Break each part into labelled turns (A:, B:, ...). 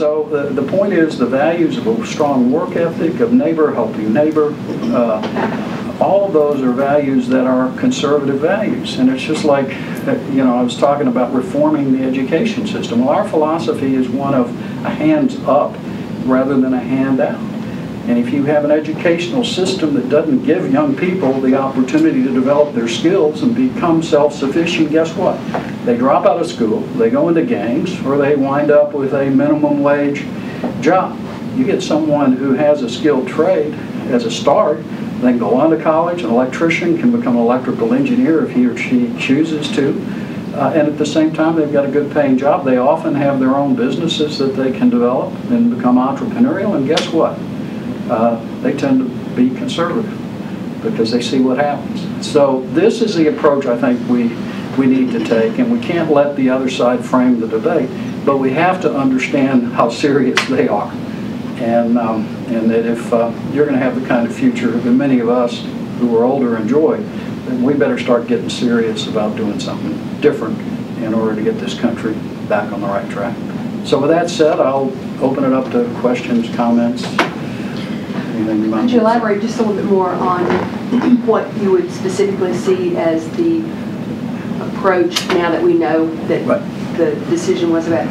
A: So the point is the values of a strong work ethic, of neighbor helping neighbor, all of those are values that are conservative values. And it's just like, you know, I was talking about reforming the education system. Well, our philosophy is one of a hands up rather than a handout. And if you have an educational system that doesn't give young people the opportunity to develop their skills and become self-sufficient, guess what? They drop out of school, they go into gangs, or they wind up with a minimum wage job. You get someone who has a skilled trade as a start, they can go on to college. An electrician can become an electrical engineer if he or she chooses to. And at the same time, they've got a good paying job. They often have their own businesses that they can develop and become entrepreneurial. And guess what? They tend to be conservative because they see what happens. So this is the approach I think we need to take, and we can't let the other side frame the debate, but we have to understand how serious they are. And that if you're going to have the kind of future that many of us who are older enjoy, then we better start getting serious about doing something different in order to get this country back on the right track. So with that said, I'll open it up to questions, comments.
B: Could you elaborate just a little bit more on what you would specifically see as the approach now that we know that the decision was about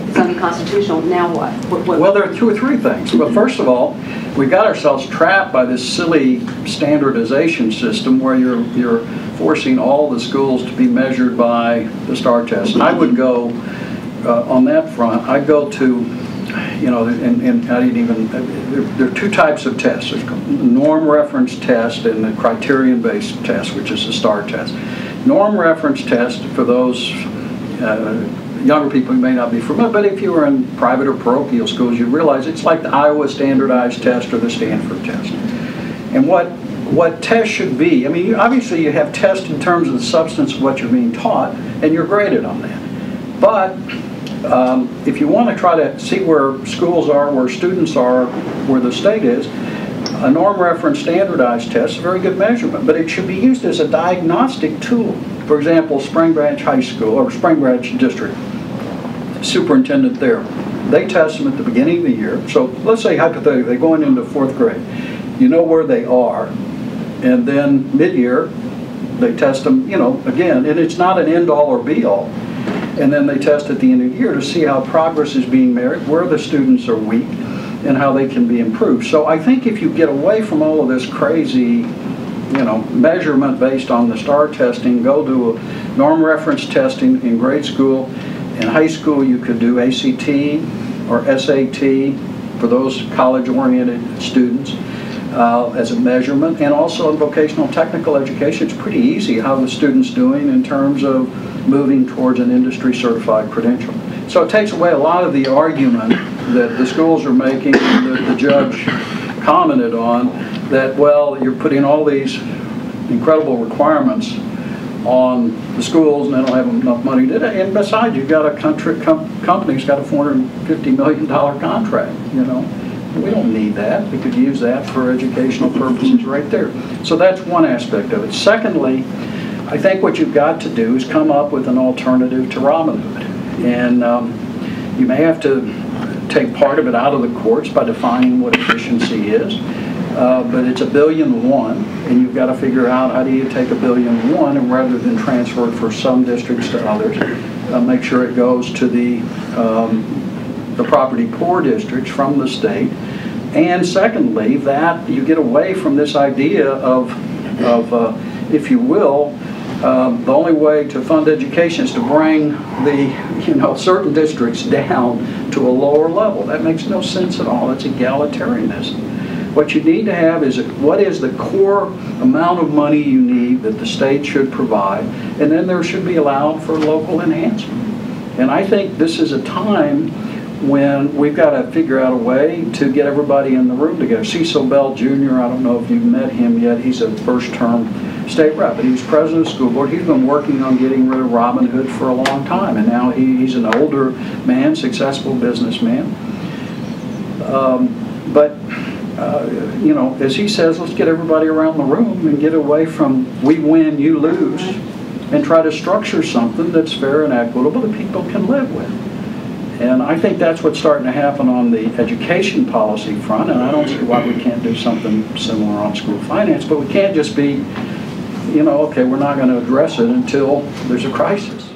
B: it's unconstitutional? Now what?
A: Well, there are two or three things. Well, first of all, we got ourselves trapped by this silly standardization system where you're forcing all the schools to be measured by the STAR test. And I would go on that front. I'd go to, you know, and I didn't even, there are two types of tests. There's norm reference test and the criterion-based test, which is the STAR test. Norm reference test, for those younger people who may not be familiar, but if you were in private or parochial schools, you realize it's like the Iowa standardized test or the Stanford test. And what tests should be, I mean, obviously you have tests in terms of the substance of what you're being taught, and you're graded on that. But if you want to try to see where schools are, where students are, where the state is, a norm reference standardized test is a very good measurement, but it should be used as a diagnostic tool. For example, Spring Branch High School, or Spring Branch District, superintendent there, they test them at the beginning of the year. So let's say hypothetically they're going into 4th grade. You know where they are, and then mid-year they test them, you know, again, and it's not an end-all or be-all. And then they test at the end of the year to see how progress is being made, where the students are weak, and how they can be improved. So I think if you get away from all of this crazy, you know, measurement based on the STAR testing, go to a norm reference testing in grade school. In high school, you could do ACT or SAT for those college-oriented students as a measurement. And also in vocational technical education, it's pretty easy how the student's doing in terms of moving towards an industry-certified credential. So it takes away a lot of the argument that the schools are making and that the judge commented on, that, well, you're putting all these incredible requirements on the schools and they don't have enough money to do it. And besides, you've got a company's got a $450 million contract, you know. We don't need that. We could use that for educational purposes right there. So that's one aspect of it. Secondly, I think what you've got to do is come up with an alternative to Robin Hood. And you may have to take part of it out of the courts by defining what efficiency is. But it's $1.1 billion, and you've got to figure out how do you take $1.1 billion and rather than transfer it for some districts to others, make sure it goes to the property poor districts from the state. And secondly, that you get away from this idea of if you will, the only way to fund education is to bring the, you know, certain districts down to a lower level. That makes no sense at all. It's egalitarianism. What you need to have is what is the core amount of money you need that the state should provide, and then there should be allowed for local enhancement. And I think this is a time when we've got to figure out a way to get everybody in the room together. Cecil Bell Jr., I don't know if you've met him yet, he's a first-term state rep, but he was president of the school board. He's been working on getting rid of Robin Hood for a long time, and now he's an older man, successful businessman. You know, as he says, let's get everybody around the room and get away from we win, you lose, and try to structure something that's fair and equitable that people can live with. And I think that's what's starting to happen on the education policy front, and I don't see why we can't do something similar on school finance, but we can't just be, you know, okay, we're not going to address it until there's a crisis.